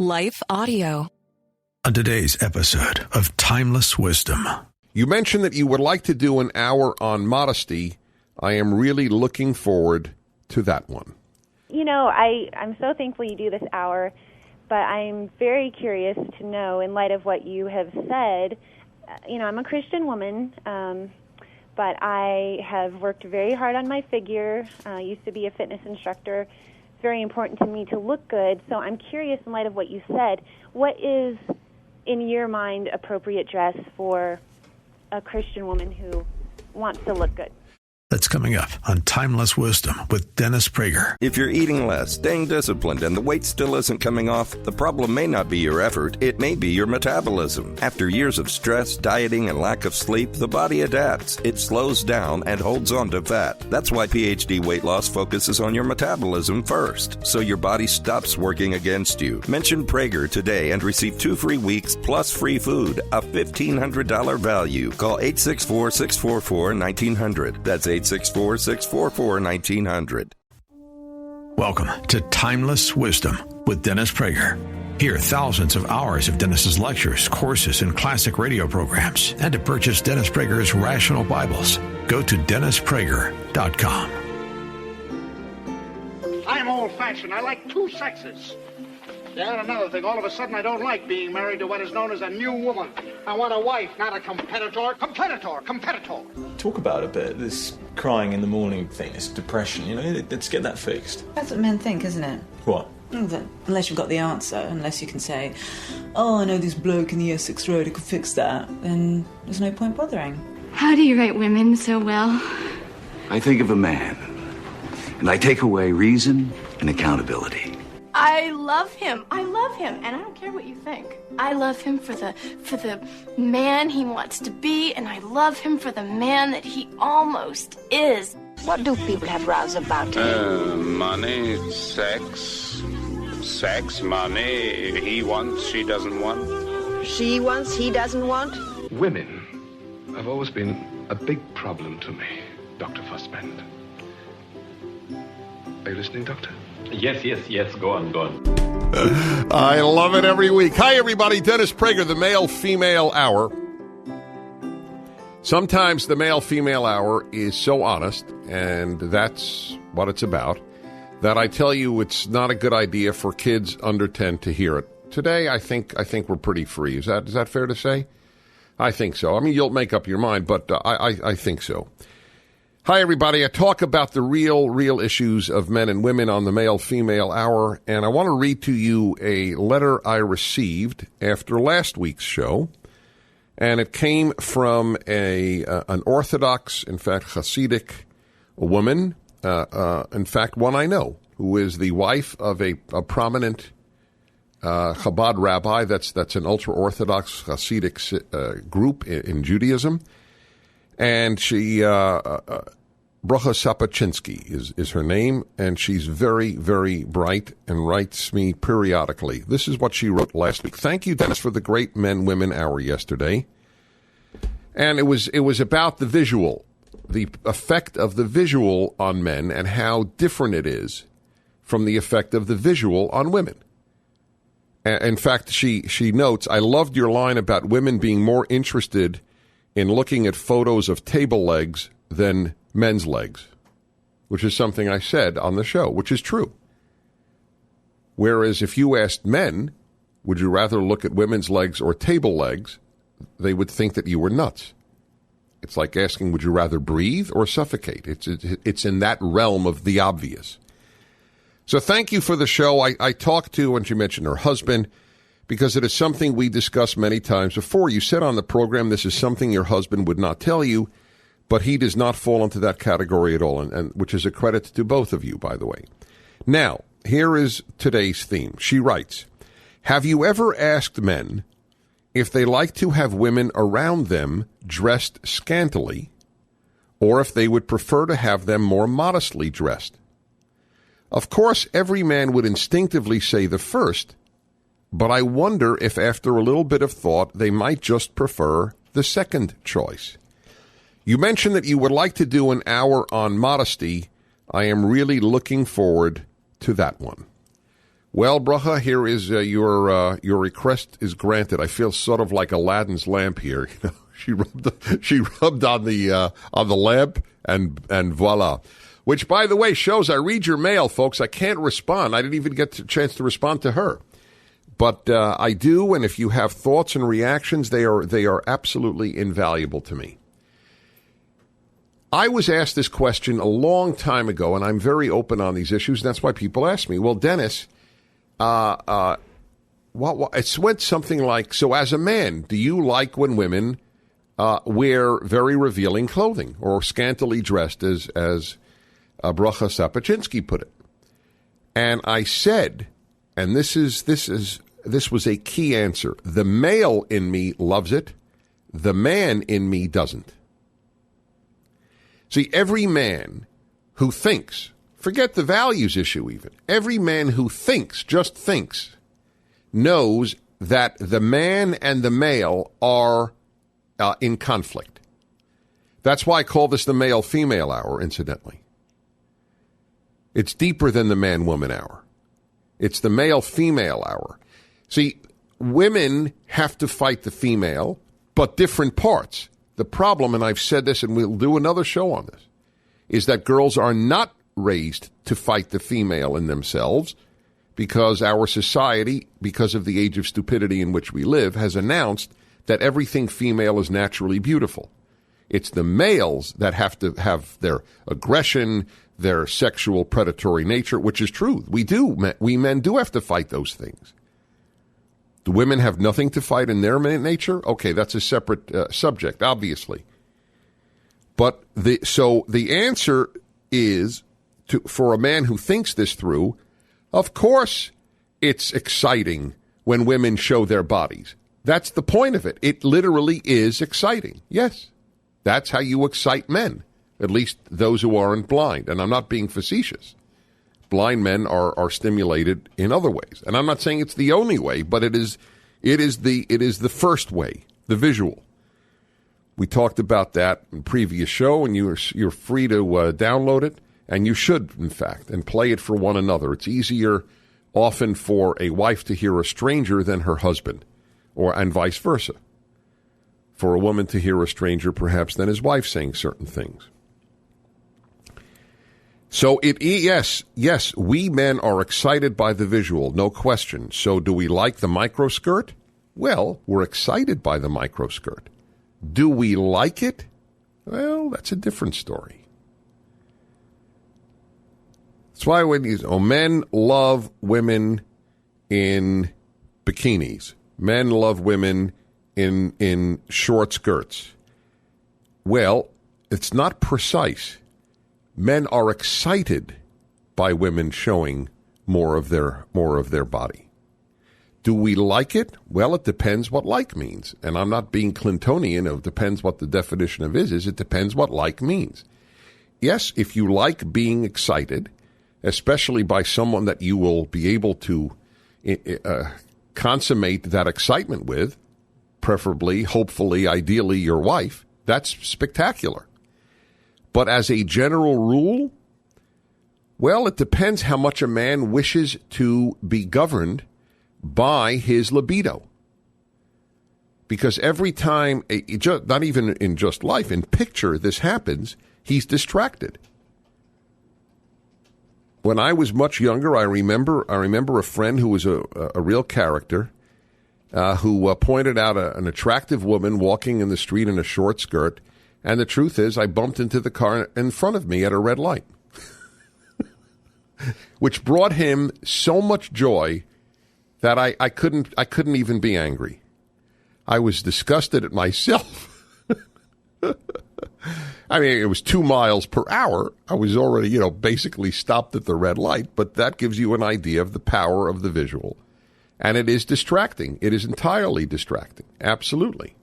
Life Audio. On today's episode of Timeless Wisdom. You mentioned that you would like to do an hour on modesty. I am really looking forward to that one. You know, I'm so thankful you do this hour, but I'm very curious to know, in light of what you have said, I'm a Christian woman, but I have worked very hard on my figure. I used to be a fitness instructor. It's very important to me to look good, so I'm curious, in light of what you said, what is, in your mind, appropriate dress for a Christian woman who wants to look good? That's coming up on Timeless Wisdom with Dennis Prager. If you're eating less, staying disciplined, and the weight still isn't coming off, the problem may not be your effort, it may be your metabolism. After years of stress, dieting, and lack of sleep, the body adapts. It slows down and holds on to fat. That's why PhD Weight Loss focuses on your metabolism first, so your body stops working against you. Mention Prager today and receive 2 free weeks plus free food, a $1,500 value. Call 864-644-1900. That's 864-644-1900. Welcome to Timeless Wisdom with Dennis Prager. Hear thousands of hours of Dennis's lectures, courses, and classic radio programs. And to purchase Dennis Prager's Rational Bibles, go to DennisPrager.com. I'm old-fashioned. I like 2 sexes. Yeah, and another thing, all of a sudden I don't like being married to what is known as a new woman. I want a wife, not a competitor. Competitor. Talk about a bit, this crying in the morning thing, this depression, let's get that fixed. That's what men think, isn't it? What? That unless you've got the answer, unless you can say, oh, I know this bloke in the Essex Road who could fix that, then there's no point bothering. How do you rate women so well? I think of a man, and I take away reason and accountability. I love him, and I don't care what you think. I love him for the man he wants to be, and I love him for the man that he almost is. What do people have rows about? Money, sex, money. He wants, she doesn't want. She wants, he doesn't want. Women have always been a big problem to me, Dr. Fussband. Are you listening, Doctor? Yes, go on. I love it every week. Hi, everybody. Dennis Prager, the male-female hour. Sometimes the male-female hour is so honest, and that's what it's about, that I tell you it's not a good idea for kids under 10 to hear it. Today, I think we're pretty free. Is that fair to say? I think so. I mean, you'll make up your mind, but I think so. Hi, everybody. I talk about the real issues of men and women on the male-female hour, and I want to read to you a letter I received after last week's show, and it came from an Orthodox, in fact, Hasidic woman, in fact, one I know, who is the wife of a prominent Chabad rabbi. That's an ultra-Orthodox Hasidic group in Judaism, and she... Bracha Sapachinsky is her name, and she's very, very bright and writes me periodically. This is what she wrote last week. Thank you, Dennis, for the great men-women hour yesterday. And it was about the visual, the effect of the visual on men and how different it is from the effect of the visual on women. In fact, she notes, I loved your line about women being more interested in looking at photos of table legs than men's legs, which is something I said on the show, which is true. Whereas if you asked men, would you rather look at women's legs or table legs, they would think that you were nuts. It's like asking, would you rather breathe or suffocate? It's in that realm of the obvious. So thank you for the show. I talked to, and she mentioned her husband, because it is something we discussed many times before. You said on the program this is something your husband would not tell you, but he does not fall into that category at all, and which is a credit to both of you, by the way. Now, here is today's theme. She writes, have you ever asked men if they like to have women around them dressed scantily, or if they would prefer to have them more modestly dressed? Of course, every man would instinctively say the first, but I wonder if after a little bit of thought, they might just prefer the second choice. You mentioned that you would like to do an hour on modesty. I am really looking forward to that one. Well, Bracha, here is your request is granted. I feel sort of like Aladdin's lamp here. You know, she rubbed on the lamp, and voila. Which, by the way, shows I read your mail, folks. I can't respond. I didn't even get a chance to respond to her, but I do. And if you have thoughts and reactions, they are absolutely invaluable to me. I was asked this question a long time ago, and I'm very open on these issues. That's why people ask me, well, Dennis, it went something like, so as a man, do you like when women wear very revealing clothing or scantily dressed, as Bracha Sapachinsky put it? And I said, and this was a key answer, the male in me loves it, the man in me doesn't. See, every man who thinks, forget the values issue even, every man who thinks, just thinks, knows that the man and the male are in conflict. That's why I call this the male-female hour, incidentally. It's deeper than the man-woman hour. It's the male-female hour. See, women have to fight the female, but different parts. The problem, and I've said this, and we'll do another show on this, is that girls are not raised to fight the female in themselves because our society, because of the age of stupidity in which we live, has announced that everything female is naturally beautiful. It's the males that have to have their aggression, their sexual predatory nature, which is true. We men do have to fight those things. Do women have nothing to fight in their nature? Okay, that's a separate subject, obviously. But the answer is, for a man who thinks this through, of course it's exciting when women show their bodies. That's the point of it. It literally is exciting. Yes, that's how you excite men, at least those who aren't blind. And I'm not being facetious. Blind men are stimulated in other ways. And I'm not saying it's the only way, but it is the first way, the visual. We talked about that in a previous show, and you're free to download it, and you should, in fact, and play it for one another. It's easier often for a wife to hear a stranger than her husband, and vice versa. For a woman to hear a stranger perhaps than his wife saying certain things. So yes, we men are excited by the visual, no question. So do we like the microskirt? Well, we're excited by the microskirt. Do we like it? Well, that's a different story. That's why men love women in bikinis. Men love women in short skirts. Well, it's not precise. Men are excited by women showing more of their body. Do we like it? Well, it depends what like means. And I'm not being Clintonian of depends what the definition of is. It depends what like means. Yes, if you like being excited, especially by someone that you will be able to consummate that excitement with, preferably, hopefully, ideally your wife, that's spectacular. But as a general rule, well, it depends how much a man wishes to be governed by his libido. Because every time, not even in just life, in picture, this happens, he's distracted. When I was much younger, I remember a friend who was a real character who pointed out an attractive woman walking in the street in a short skirt. And the truth is, I bumped into the car in front of me at a red light, which brought him so much joy that I couldn't even be angry. I was disgusted at myself. I mean, it was 2 miles per hour. I was already, basically stopped at the red light, but that gives you an idea of the power of the visual. And it is distracting. It is entirely distracting. Absolutely.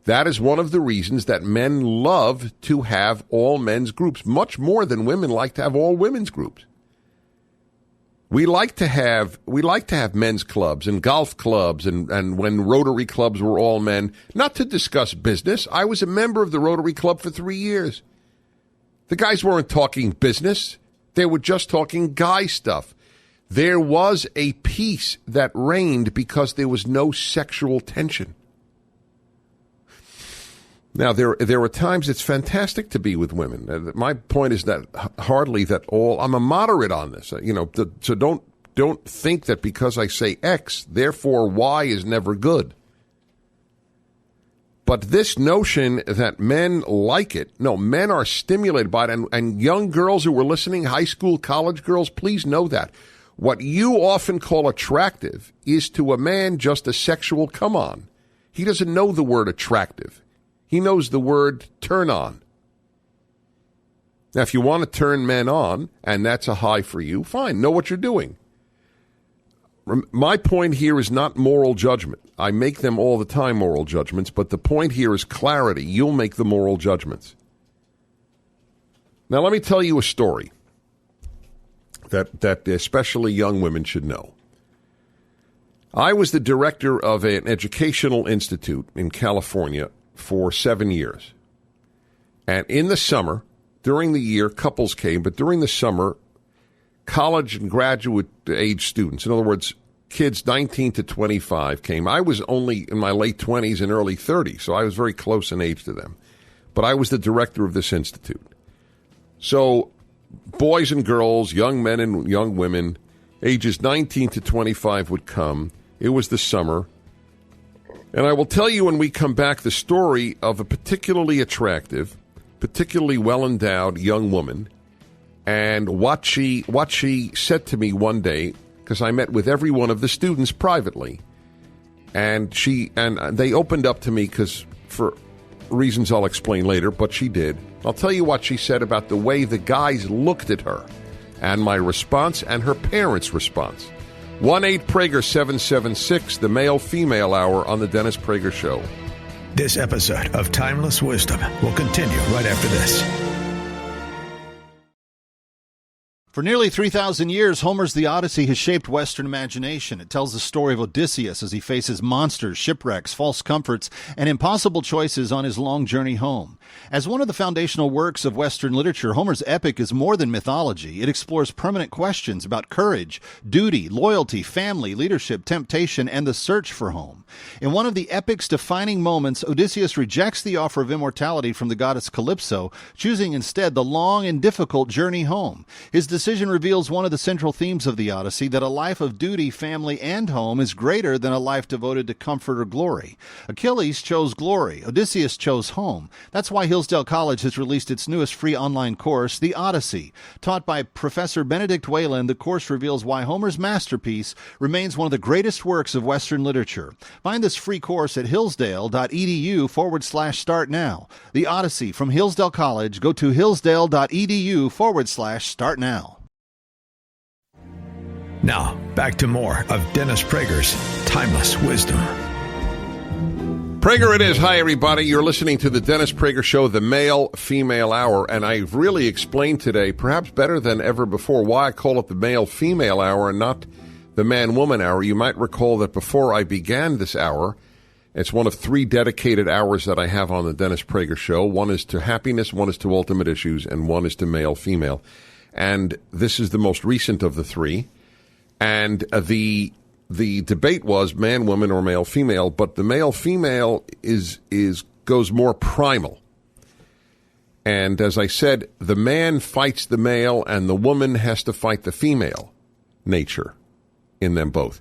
That is one of the reasons that men love to have all men's groups, much more than women like to have all women's groups. We like to have men's clubs and golf clubs and when Rotary clubs were all men, not to discuss business. I was a member of the Rotary Club for 3 years. The guys weren't talking business. They were just talking guy stuff. There was a peace that reigned because there was no sexual tension. Now, there are times it's fantastic to be with women. My point is that hardly that all. I'm a moderate on this, so don't think that because I say X, therefore Y is never good. But this notion that men like it, no, men are stimulated by it. And young girls who are listening, high school, college girls, please know that. What you often call attractive is to a man just a sexual come on. He doesn't know the word attractive. He knows the word turn on. Now, if you want to turn men on, and that's a high for you, fine, know what you're doing. My point here is not moral judgment. I make them all the time, moral judgments, but the point here is clarity. You'll make the moral judgments. Now, let me tell you a story that especially young women should know. I was the director of an educational institute in California for 7 years. And in the summer, during the year, couples came, but during the summer, college and graduate age students, in other words, kids 19 to 25 came. I was only in my late 20s and early 30s, so I was very close in age to them. But I was the director of this institute. So boys and girls, young men and young women, ages 19 to 25 would come. It was the summer. And I will tell you when we come back the story of a particularly attractive, particularly well-endowed young woman and what she said to me one day, because I met with every one of the students privately. And they opened up to me because for reasons I'll explain later, but she did. I'll tell you what she said about the way the guys looked at her and my response and her parents' response. 1-8-PRAGER-776, the male-female hour on the Dennis Prager Show. This episode of Timeless Wisdom will continue right after this. For nearly 3,000 years, Homer's The Odyssey has shaped Western imagination. It tells the story of Odysseus as he faces monsters, shipwrecks, false comforts, and impossible choices on his long journey home. As one of the foundational works of Western literature, Homer's epic is more than mythology. It explores permanent questions about courage, duty, loyalty, family, leadership, temptation, and the search for home. In one of the epic's defining moments, Odysseus rejects the offer of immortality from the goddess Calypso, choosing instead the long and difficult journey home. His decision reveals one of the central themes of the Odyssey, that a life of duty, family, and home is greater than a life devoted to comfort or glory. Achilles chose glory. Odysseus chose home. That's why Hillsdale College has released its newest free online course, The Odyssey. Taught by Professor Benedict Whalen, the course reveals why Homer's masterpiece remains one of the greatest works of Western literature. Find this free course at hillsdale.edu/start now. The Odyssey from Hillsdale College. Go to hillsdale.edu/start now. Now, back to more of Dennis Prager's Timeless Wisdom. Prager it is. Hi, everybody. You're listening to the Dennis Prager Show, the male-female hour, and I've really explained today, perhaps better than ever before, why I call it the male-female hour and not the man-woman hour. You might recall that before I began this hour, it's one of 3 dedicated hours that I have on the Dennis Prager Show. One is to happiness, one is to ultimate issues, and one is to male-female. And this is the most recent of the 3. And the debate was man, woman, or male, female, but the male, female goes more primal. And as I said, the man fights the male, and the woman has to fight the female nature in them both.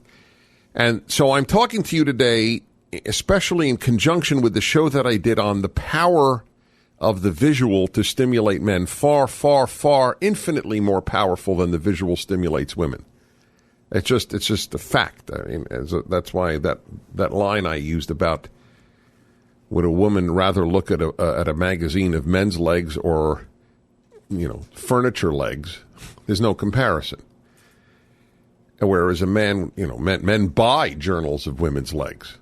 And so I'm talking to you today, especially in conjunction with the show that I did on the power of the visual to stimulate men, far, far, far, infinitely more powerful than the visual stimulates women. It's just a fact. I mean, that's why that line I used about would a woman rather look at a magazine of men's legs or, furniture legs? There's no comparison. Whereas a man, men buy journals of women's legs.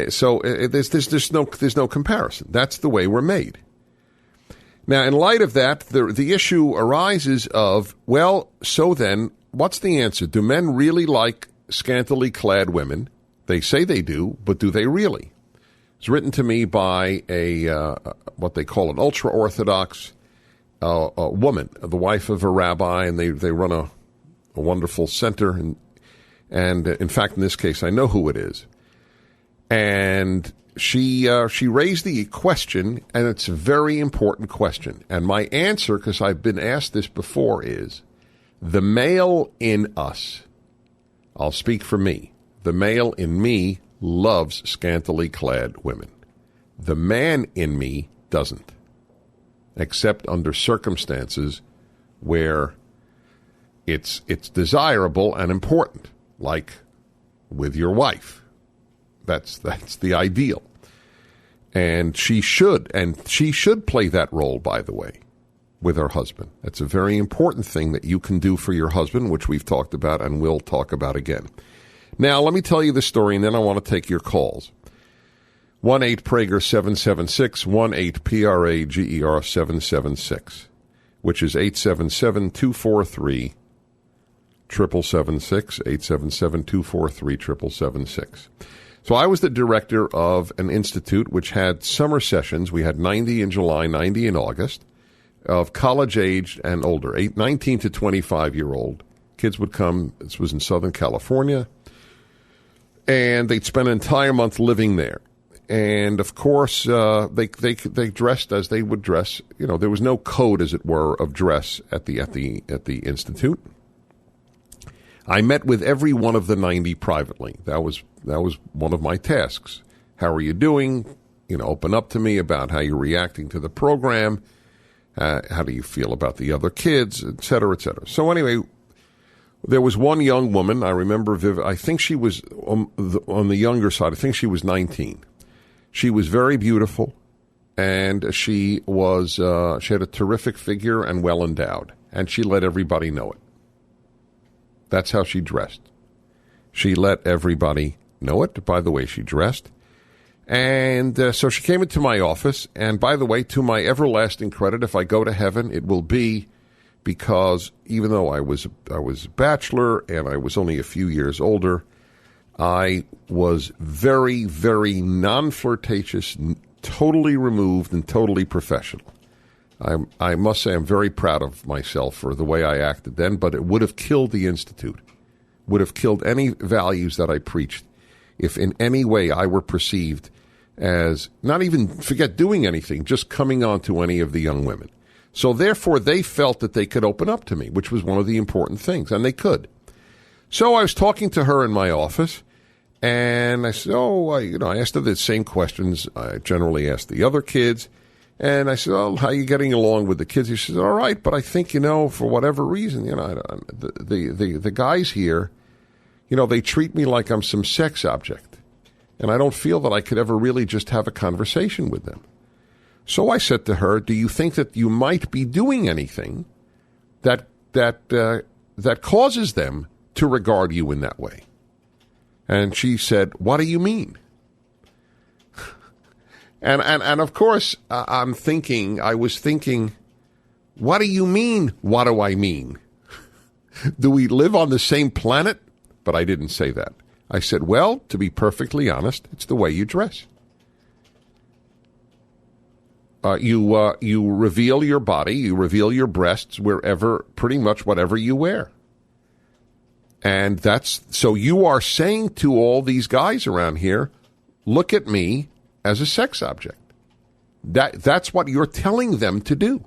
So there's no comparison. That's the way we're made. Now, in light of that, the issue arises of, well, so then, what's the answer? Do men really like scantily clad women? They say they do, but do they really? It's written to me by what they call an ultra-Orthodox woman, the wife of a rabbi, and they run a wonderful center, and in fact, in this case, I know who it is. And she raised the question, and it's a very important question. And my answer, because I've been asked this before, is the male in us, I'll speak for me, the male in me loves scantily clad women. The man in me doesn't, except under circumstances where it's desirable and important, like with your wife. That's the ideal. And she should play that role, by the way, with her husband. That's a very important thing that you can do for your husband, which we've talked about and will talk about again. Now, let me tell you the story, and then I want to take your calls. 1-8-PRAGER-776, 1-8-PRAGER-776, which is 877-243-7776, 877-243-7776. So I was the director of an institute which had summer sessions. We had 90 in July, 90 in August, of college-aged and older, 19 to 25-year-old. Kids would come. This was in Southern California. And they'd spend an entire month living there. And, of course, they dressed as they would dress. You know, there was no code, as it were, of dress at the institute. I met with every one of the 90 privately. That was one of my tasks. How are you doing? You know, open up to me about how you're reacting to the program. How do you feel about the other kids, et cetera, et cetera. So anyway, there was one young woman, I remember, I think she was on the younger side. I think she was 19. She was very beautiful, and she had a terrific figure and well endowed, and she let everybody know it. That's how she dressed. She let everybody know it by the way she dressed. And so she came into my office, and by the way, to my everlasting credit, if I go to heaven, it will be because even though I was a bachelor and I was only a few years older, I was very, very non-flirtatious, totally removed, and totally professional. I must say I'm very proud of myself for the way I acted then, but it would have killed the Institute, would have killed any values that I preached if in any way I were perceived as, not even forget doing anything, just coming on to any of the young women. So therefore they felt that they could open up to me, which was one of the important things, and they could. So I was talking to her in my office, and I said, I asked her the same questions I generally asked the other kids. And I said, how are you getting along with the kids? She said, all right, but I think, for whatever reason, the guys here, they treat me like I'm some sex object. And I don't feel that I could ever really just have a conversation with them. So I said to her, do you think that you might be doing anything that causes them to regard you in that way? And she said, what do you mean? And of course, I was thinking, what do you mean, what do I mean? Do we live on the same planet? But I didn't say that. I said, well, to be perfectly honest, it's the way you dress. You reveal your body, you reveal your breasts wherever, pretty much whatever you wear. And so you are saying to all these guys around here, look at me as a sex object. That's what you're telling them to do.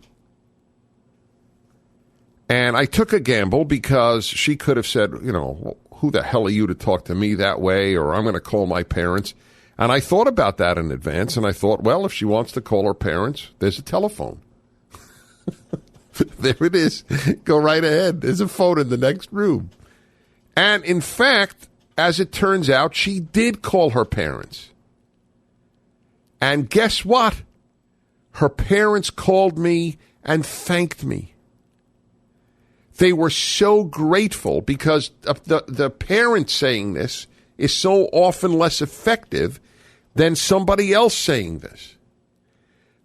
And I took a gamble because she could have said, who the hell are you to talk to me that way? Or I'm going to call my parents. And I thought about that in advance. And I thought, well, if she wants to call her parents, there's a telephone. There it is. Go right ahead. There's a phone in the next room. And in fact, as it turns out, she did call her parents. And guess what? Her parents called me and thanked me. They were so grateful because the parent saying this is so often less effective than somebody else saying this.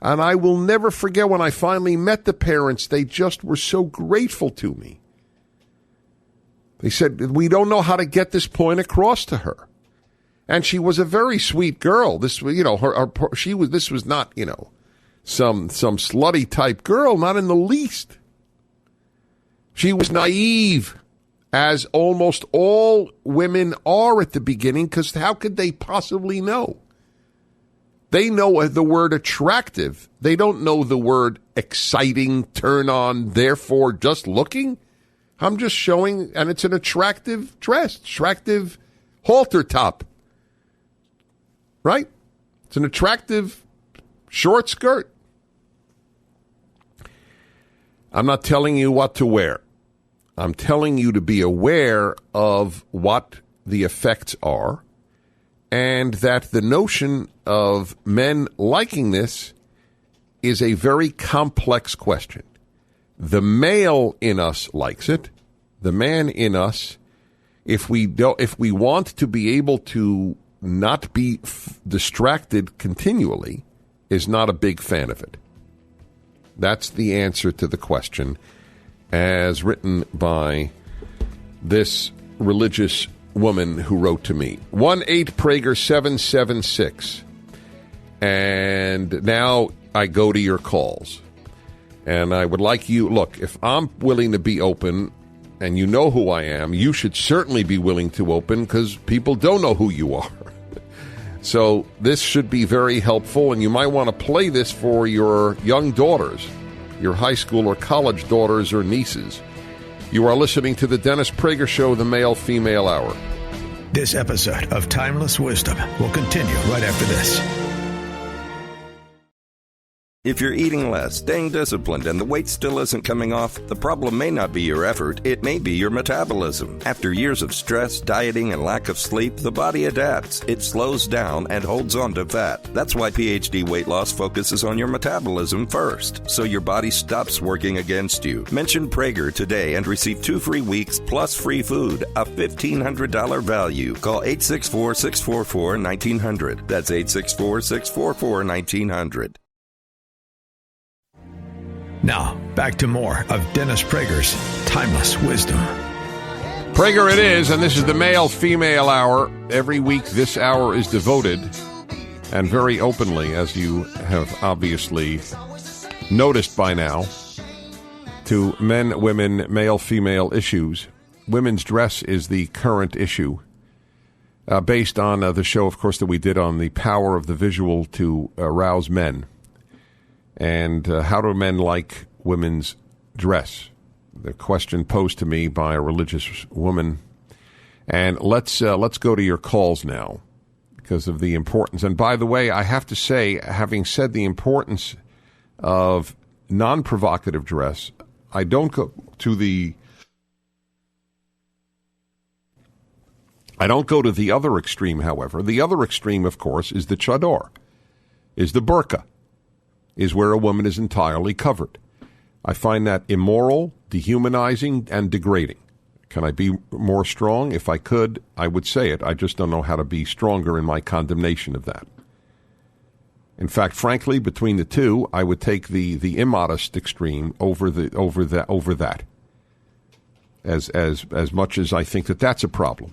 And I will never forget when I finally met the parents, they just were so grateful to me. They said, we don't know how to get this point across to her. And she was a very sweet girl. This, this was not, some slutty type girl, not in the least. She was naive as almost all women are at the beginning, because how could they possibly know? They know the word attractive. They don't know the word exciting, turn on, therefore just looking. I'm just showing, and it's an attractive dress, attractive halter top, right? It's an attractive short skirt. I'm not telling you what to wear. I'm telling you to be aware of what the effects are, and that the notion of men liking this is a very complex question. The male in us likes it. The man in us, if we want to be able to not be distracted continually, is not a big fan of it. That's the answer to the question, as written by this religious woman who wrote to me. 1-8-PRAGER-776. And now I go to your calls. And I would like you, look, if I'm willing to be open, and you know who I am, you should certainly be willing to open, because people don't know who you are. So this should be very helpful, and you might want to play this for your young daughters, your high school or college daughters or nieces. You are listening to the Dennis Prager Show, the Male-Female Hour. This episode of Timeless Wisdom will continue right after this. If you're eating less, staying disciplined, and the weight still isn't coming off, the problem may not be your effort, it may be your metabolism. After years of stress, dieting, and lack of sleep, the body adapts. It slows down and holds on to fat. That's why PhD Weight Loss focuses on your metabolism first, so your body stops working against you. Mention Prager today and receive 2 free weeks plus free food, a $1,500 value. Call 864-644-1900. That's 864-644-1900. Now, back to more of Dennis Prager's Timeless Wisdom. Prager it is, and this is the Male-Female Hour. Every week this hour is devoted, and very openly, as you have obviously noticed by now, to men, women, male-female issues. Women's dress is the current issue, based on the show, of course, that we did on the power of the visual to arouse men. And how do men like women's dress? The question posed to me by a religious woman. And let's go to your calls now because of the importance. And by the way, I have to say, having said the importance of non-provocative dress, I don't go to the other extreme, however. The other extreme, of course, is the chador, is the burqa, is where a woman is entirely covered. I find that immoral, dehumanizing, and degrading. Can I be more strong? If I could, I would say it. I just don't know how to be stronger in my condemnation of that. In fact, frankly, between the two, I would take the immodest extreme over that. As much as I think that that's a problem.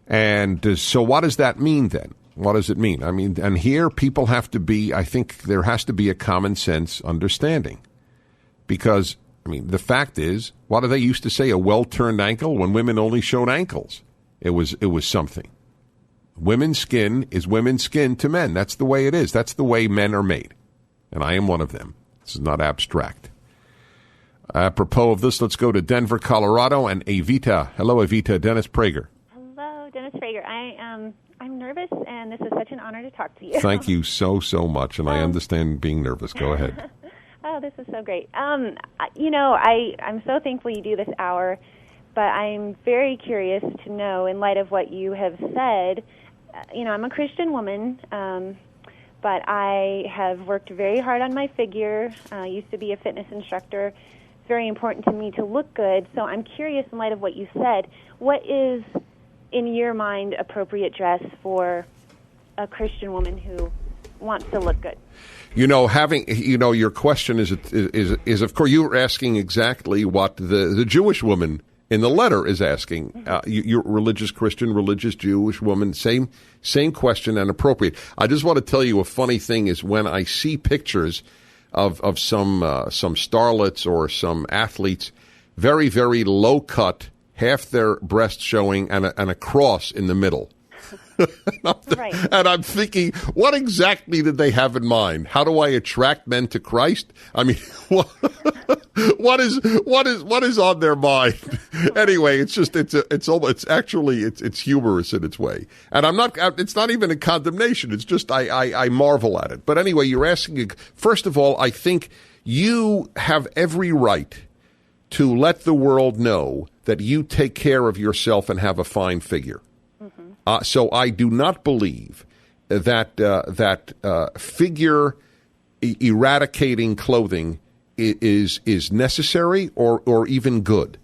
And so what does that mean then? What does it mean? I mean, and here people have to be, I think there has to be a common sense understanding. Because, I mean, the fact is, what do they used to say, a well-turned ankle when women only showed ankles? It was something. Women's skin is women's skin to men. That's the way it is. That's the way men are made. And I am one of them. This is not abstract. Apropos of this, let's go to Denver, Colorado, and Evita. Hello, Evita. Dennis Prager. Hello, Dennis Prager. I'm nervous, and this is such an honor to talk to you. Thank you so much, and I understand being nervous. Go ahead. Oh, this is so great. I'm so thankful you do this hour, but I'm very curious to know, in light of what you have said, I'm a Christian woman, but I have worked very hard on my figure. I used to be a fitness instructor. It's very important to me to look good, so I'm curious, in light of what you said, what is, in your mind, appropriate dress for a Christian woman who wants to look good? Your question is of course, you're asking exactly what the Jewish woman in the letter is asking. You're religious Christian, religious Jewish woman, same question and appropriate. I just want to tell you a funny thing is when I see pictures of some starlets or some athletes, very, very low cut, half their breast showing, and a cross in the middle. Right. And I'm thinking, what exactly did they have in mind? How do I attract men to Christ? I mean, what is on their mind? Anyway, it's humorous in its way. And it's not even a condemnation. It's just, I marvel at it. But anyway, you're asking, first of all, I think you have every right to let the world know that you take care of yourself and have a fine figure. So I do not believe that figure eradicating clothing is necessary or even good.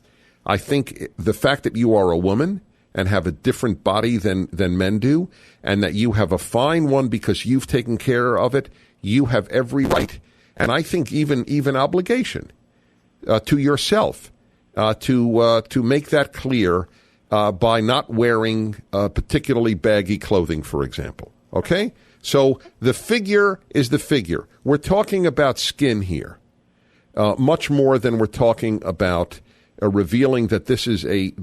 I think the fact that you are a woman and have a different body than men do, and that you have a fine one because you've taken care of it, you have every right, and I think even obligation to yourself to make that clear. By not wearing particularly baggy clothing, for example. Okay? So the figure is the figure. We're talking about skin here, much more than we're talking about revealing that this is a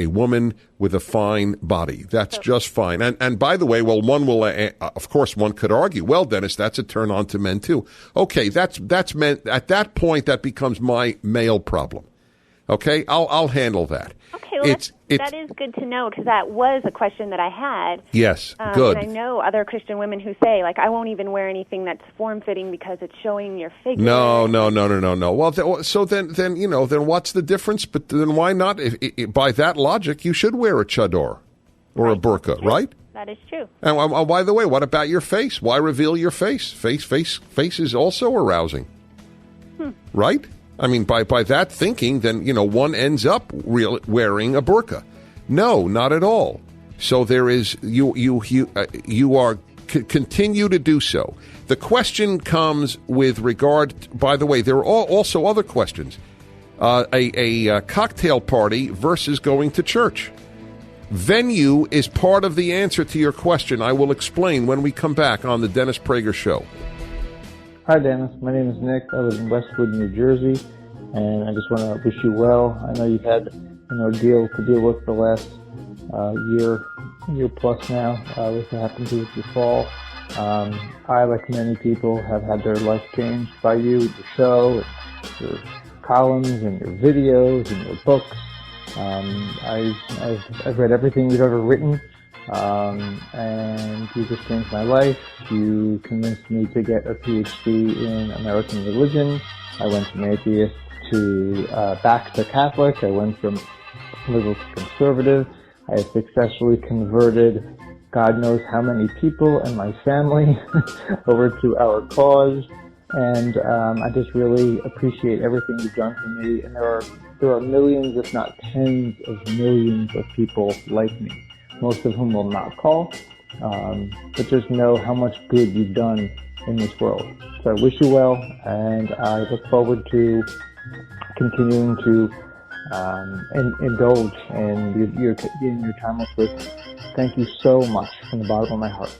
woman with a fine body. That's just fine. And by the way, well, one will, of course, one could argue, well, Dennis, that's a turn on to men too. Okay, that's men. At that point, that becomes my male problem. Okay, I'll handle that. Okay, well, that is good to know, because that was a question that I had. Yes, good. And I know other Christian women who say, like, I won't even wear anything that's form-fitting because it's showing your figure. No. Well, so then what's the difference? But then why not? By that logic, you should wear a chador or a burqa, right? That is true. And by the way, what about your face? Why reveal your face? Face is also arousing, right? I mean, by that thinking, then, one ends up wearing a burqa. No, not at all. So there is, you are continue to do so. The question comes with regard, by the way, there are also other questions. A cocktail party versus going to church. Venue is part of the answer to your question. I will explain when we come back on the Dennis Prager Show. Hi, Dennis. My name is Nick. I live in Westwood, New Jersey, and I just want to wish you well. I know you've had an ordeal to deal with the last year plus now with what happened to you with your fall. I, like many people, have had their life changed by you, your show, your columns, and your videos, and your books. I've read everything you've ever written. And you just changed my life. You convinced me to get a PhD in American religion. I went from atheist to back to Catholic. I went from liberal to conservative. I have successfully converted God knows how many people and my family over to our cause. And I just really appreciate everything you've done for me. And there are millions, if not tens of millions of people like me, most of whom will not call, but just know how much good you've done in this world. So I wish you well, and I look forward to continuing to indulge in your timeless wisdom. Thank you so much from the bottom of my heart.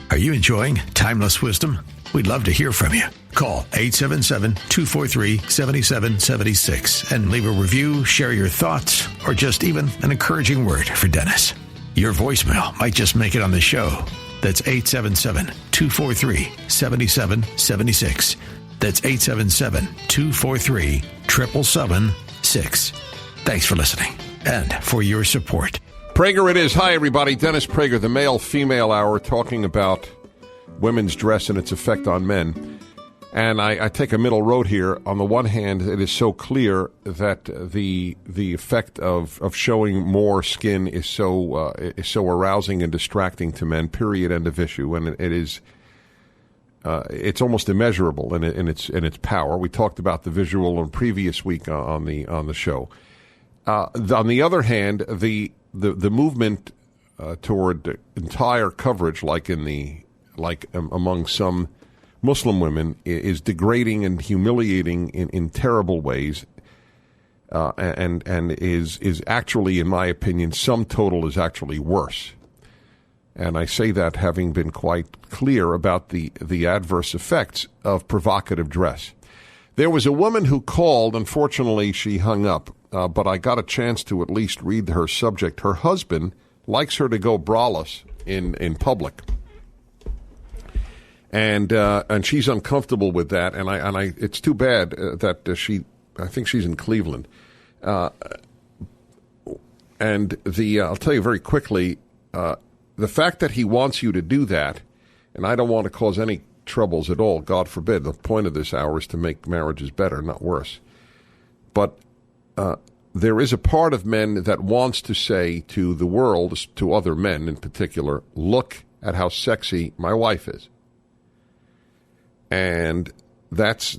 Are you enjoying Timeless Wisdom? We'd love to hear from you. Call 877-243-7776 and leave a review, share your thoughts, or just even an encouraging word for Dennis. Your voicemail might just make it on the show. That's 877-243-7776. That's 877-243-7776. Thanks for listening and for your support. Prager it is. Hi, everybody. Dennis Prager, the male-female hour, talking about women's dress and its effect on men. And I take a middle road here. On the one hand, it is so clear that the effect of showing more skin is so arousing and distracting to men. Period. End of issue. And it is it's almost immeasurable in its power. We talked about the visual on previous week on the show. On the other hand, the movement toward entire coverage, like among some Muslim women, is degrading and humiliating in terrible ways, and is actually, in my opinion, sum total is actually worse. And I say that having been quite clear about the adverse effects of provocative dress. There was a woman who called. Unfortunately, she hung up, but I got a chance to at least read her subject. Her husband likes her to go braless in public, and she's uncomfortable with that. And I it's too bad that she. I think she's in Cleveland. And I'll tell you very quickly, the fact that he wants you to do that, and I don't want to cause any troubles at all, God forbid. The point of this hour is to make marriages better, not worse. But there is a part of men that wants to say to the world, to other men in particular, look at how sexy my wife is. And that's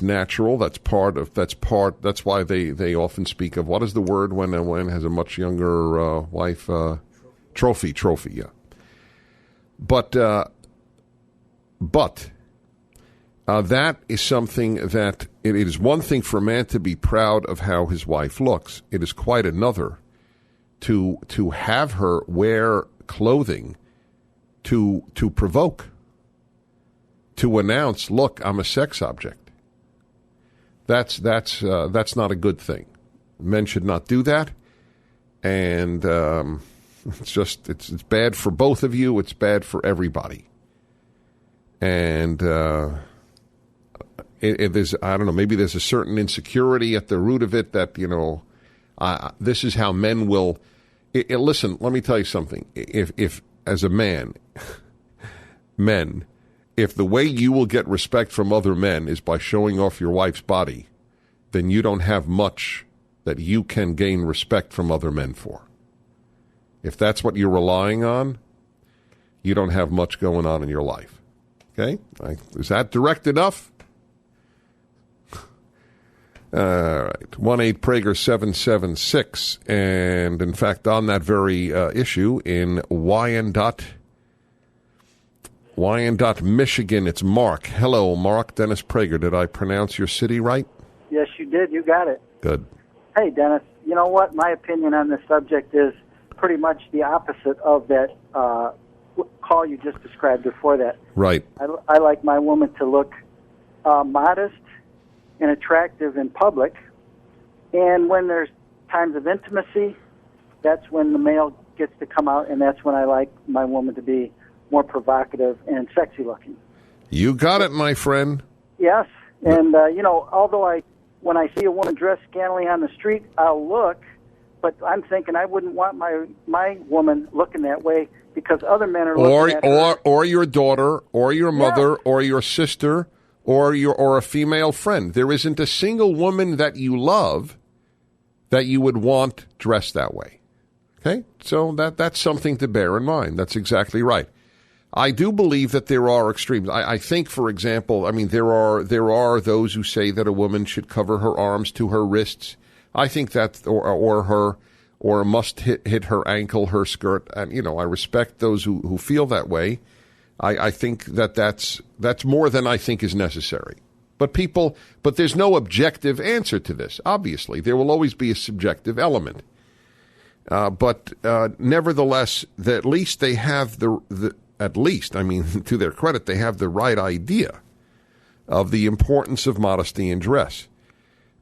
natural. That's why they often speak of, what is the word when a man has a much younger wife? Trophy, yeah. But that is something that it is one thing for a man to be proud of how his wife looks. It is quite another to have her wear clothing to provoke, to announce, look, I'm a sex object. That's not a good thing. Men should not do that, and it's bad for both of you. It's bad for everybody. And there's, I don't know, maybe there's a certain insecurity at the root of it that, this is how men will. Listen, let me tell you something. If as a man, men, if the way you will get respect from other men is by showing off your wife's body, then you don't have much that you can gain respect from other men for. If that's what you're relying on, you don't have much going on in your life. Okay? Is that direct enough? All right. 1-8-Prager-776. And, in fact, on that very issue, in Wyandotte, Michigan, it's Mark. Hello, Mark. Dennis Prager. Did I pronounce your city right? Yes, you did. You got it. Good. Hey, Dennis, you know what? My opinion on this subject is pretty much the opposite of that call you just described before that. Right. I like my woman to look modest and attractive in public, and when there's times of intimacy, that's when the male gets to come out, and that's when I like my woman to be more provocative and sexy looking. You got it, my friend. Yes, and although when I see a woman dressed scantily on the street, I'll look, but I'm thinking I wouldn't want my woman looking that way because other men are looking at her. Or your daughter, or your mother, or your sister, or a female friend. There isn't a single woman that you love that you would want dressed that way. Okay? So that's something to bear in mind. That's exactly right. I do believe that there are extremes. I think, for example, there are those who say that a woman should cover her arms to her wrists. I think that, or must hit her ankle, her skirt. And, I respect those who feel that way. I think that's more than I think is necessary. But there's no objective answer to this. Obviously, there will always be a subjective element. But nevertheless, at least they have to their credit, they have the right idea of the importance of modesty in dress.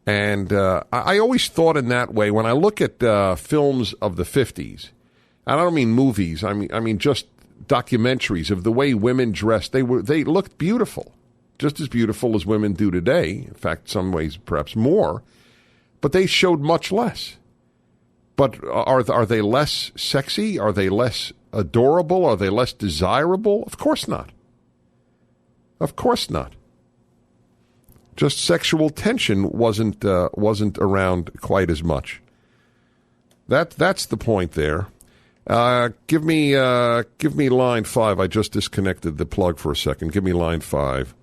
And I always thought in that way when I look at films of the 50s, and I don't mean movies, I mean just documentaries of the way women dressed. They looked beautiful, just as beautiful as women do today. In fact, some ways perhaps more, but they showed much less. But are they less sexy? Are they less adorable? Are they less desirable? Of course not. Of course not. Just sexual tension wasn't around quite as much. That's the point there. Give me line 5. I just disconnected the plug for a second. Give me line 5.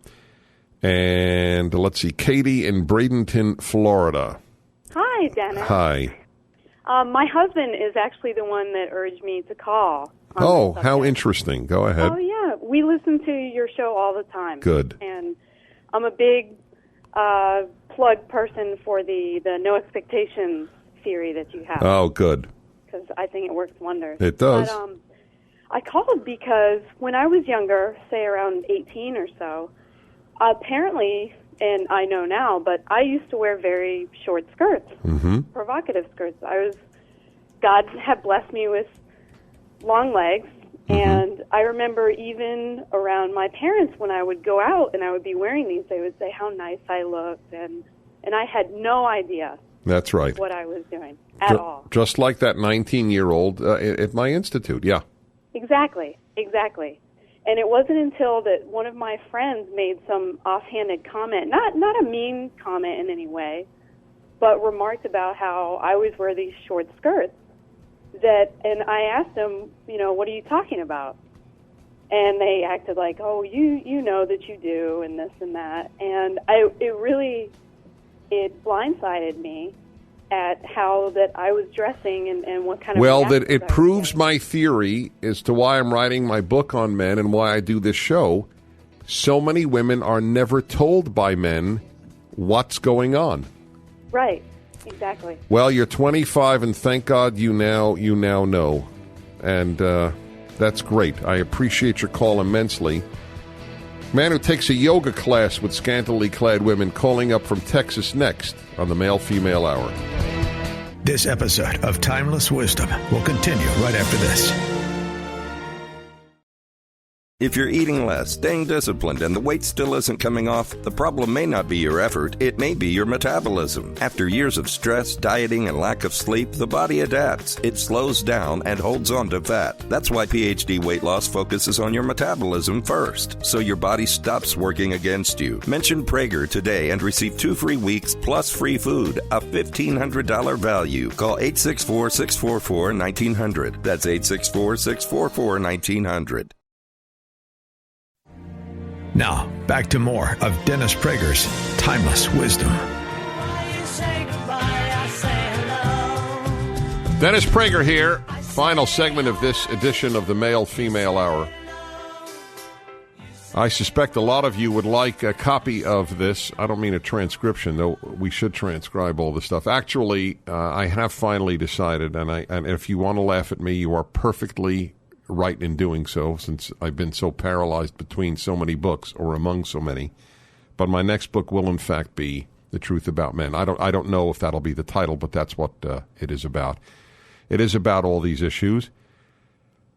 And let's see, Katie in Bradenton, Florida. Hi, Dennis. Hi. My husband is actually the one that urged me to call. Oh, how interesting. Go ahead. Oh, yeah. We listen to your show all the time. Good. And I'm a big plug person for the no expectations theory that you have. Oh, good. Because I think it works wonders. It does. But, I called because when I was younger, say around 18 or so, apparently and I know now, but I used to wear very short skirts, provocative skirts. God had blessed me with long legs, and I remember even around my parents when I would go out and I would be wearing these, they would say how nice I looked, and I had no idea. That's right. What I was doing at all. Just like that 19-year-old at my institute, yeah. Exactly. And it wasn't until that one of my friends made some offhanded comment, not a mean comment in any way, but remarked about how I always wear these short skirts, and I asked them, what are you talking about? And they acted like, oh, you know that you do, and this and that. And it blindsided me at how that I was dressing and what kind of... Well, that it proves my theory as to why I'm writing my book on men and why I do this show. So many women are never told by men what's going on. Right, exactly. Well, you're 25, and thank God you now know. And that's great. I appreciate your call immensely. Man who takes a yoga class with scantily clad women calling up from Texas next on the Male-Female Hour. This episode of Timeless Wisdom will continue right after this. If you're eating less, staying disciplined, and the weight still isn't coming off, the problem may not be your effort, it may be your metabolism. After years of stress, dieting, and lack of sleep, the body adapts. It slows down and holds on to fat. That's why PhD Weight Loss focuses on your metabolism first, so your body stops working against you. Mention Prager today and receive 2 free weeks plus free food, a $1,500 value. Call 864-644-1900. That's 864-644-1900. Now, back to more of Dennis Prager's Timeless Wisdom. Dennis Prager here. Final segment of this edition of the Male-Female Hour. I suspect a lot of you would like a copy of this. I don't mean a transcription, though we should transcribe all the stuff. Actually, I have finally decided, and if you want to laugh at me, you are perfectly right in doing so, since I've been so paralyzed between so many books, or among so many. But my next book will, in fact, be The Truth About Men. I don't know if that'll be the title, but that's what it is about. It is about all these issues.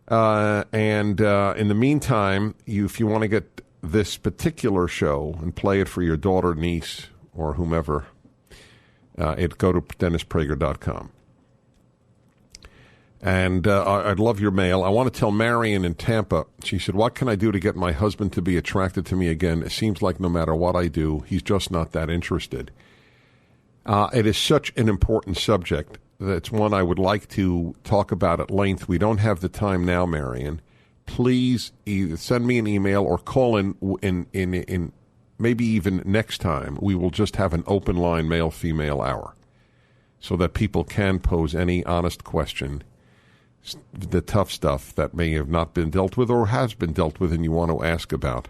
And in the meantime, if you want to get this particular show and play it for your daughter, niece, or whomever, go to DennisPrager.com. And I'd love your mail. I want to tell Marion in Tampa, she said, what can I do to get my husband to be attracted to me again? It seems like no matter what I do, he's just not that interested. It is such an important subject. That's one I would like to talk about at length. We don't have the time now, Marion. Please either send me an email or call in maybe even next time. We will just have an open line Male-Female Hour so that people can pose any honest question, the tough stuff that may have not been dealt with or has been dealt with and you want to ask about.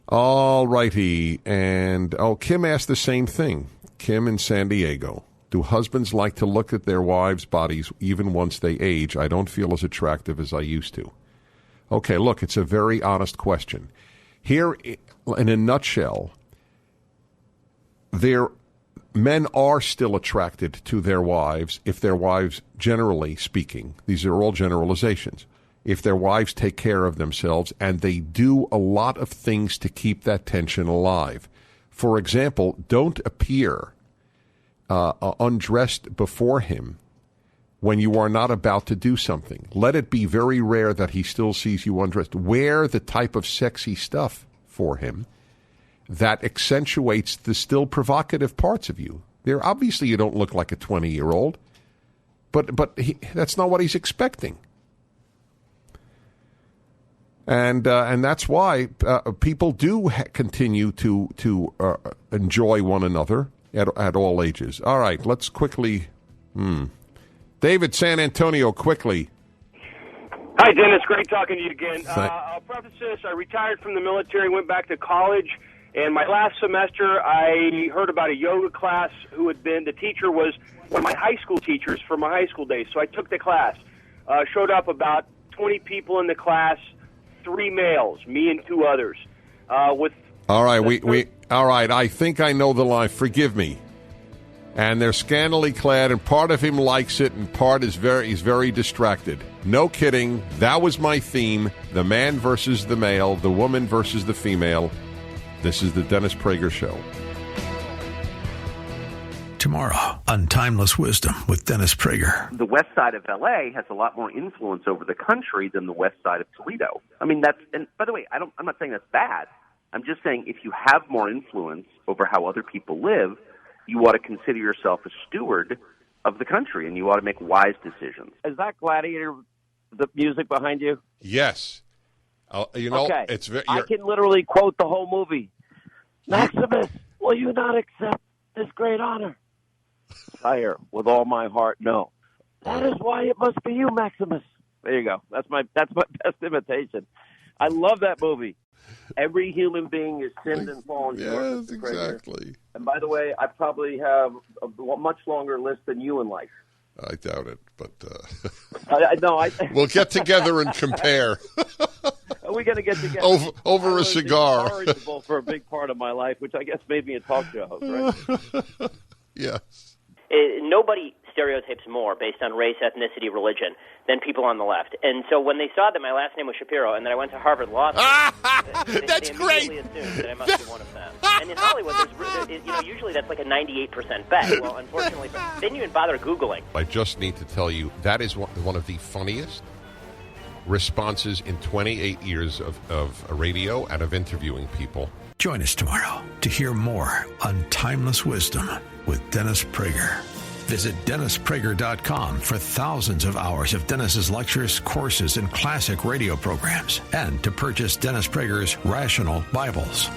All righty. And, Kim asked the same thing. Kim in San Diego. Do husbands like to look at their wives' bodies even once they age? I don't feel as attractive as I used to. Okay, look, it's a very honest question. Here, in a nutshell, men are still attracted to their wives if their wives, generally speaking, these are all generalizations, if their wives take care of themselves and they do a lot of things to keep that tension alive. For example, don't appear undressed before him when you are not about to do something. Let it be very rare that he still sees you undressed. Wear the type of sexy stuff for him that accentuates the still provocative parts of you. There, obviously, you don't look like a 20-year-old, but that's not what he's expecting. And that's why people do continue to enjoy one another at all ages. All right, let's quickly. David, San Antonio, quickly. Hi, Dennis. Great talking to you again. I'll preface this. I retired from the military, went back to college, and my last semester I heard about a yoga class who had been, the teacher was one of my high school teachers for my high school days. So I took the class. Showed up about 20 people in the class, 3 males, me and 2 others. All right, All right, I think I know the line. Forgive me. And they're scantily clad, and part of him likes it, and part is he's very distracted. No kidding. That was my theme. The man versus the male, the woman versus the female. This is the Dennis Prager Show. Tomorrow on Timeless Wisdom with Dennis Prager. The west side of L.A. has a lot more influence over the country than the west side of Toledo. I mean, and by the way, I'm not saying that's bad. I'm just saying if you have more influence over how other people live, you ought to consider yourself a steward of the country, and you ought to make wise decisions. Is that Gladiator, the music behind you? Yes. Okay. It's very. I can literally quote the whole movie. Maximus, will you not accept this great honor? Sire, with all my heart, no. That is why it must be you, Maximus. There you go. That's my best imitation. I love that movie. Every human being is sinned and fallen short. Yes, exactly. And by the way, I probably have a much longer list than you in life. I doubt it, but we'll get together and compare. We're going to get together over a cigar. Incorrigible for a big part of my life, which I guess made me a talk show host, right? Yes. Nobody stereotypes more based on race, ethnicity, religion than people on the left. And so when they saw that my last name was Shapiro and that I went to Harvard Law School, That's they great. immediately assumed that I must be one of them. And in Hollywood, usually that's like a 98% bet. Well, unfortunately, they didn't even bother Googling. I just need to tell you, that is one of the funniest responses in 28 years of radio and of interviewing people. Join us tomorrow to hear more on Timeless Wisdom with Dennis Prager. Visit DennisPrager.com for thousands of hours of Dennis's lectures, courses, and classic radio programs, and to purchase Dennis Prager's Rational Bibles.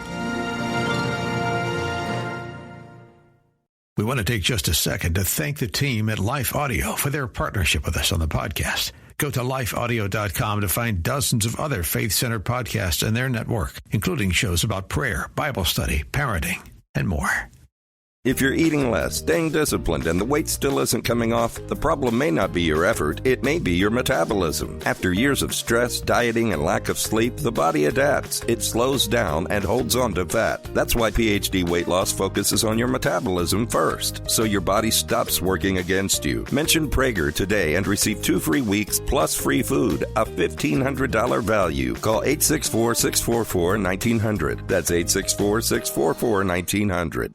We want to take just a second to thank the team at Life Audio for their partnership with us on the podcast. Go to lifeaudio.com to find dozens of other faith-centered podcasts in their network, including shows about prayer, Bible study, parenting, and more. If you're eating less, staying disciplined, and the weight still isn't coming off, the problem may not be your effort, it may be your metabolism. After years of stress, dieting, and lack of sleep, the body adapts. It slows down and holds on to fat. That's why PhD Weight Loss focuses on your metabolism first, so your body stops working against you. Mention Prager today and receive 2 free weeks plus free food, a $1,500 value. Call 864-644-1900. That's 864-644-1900.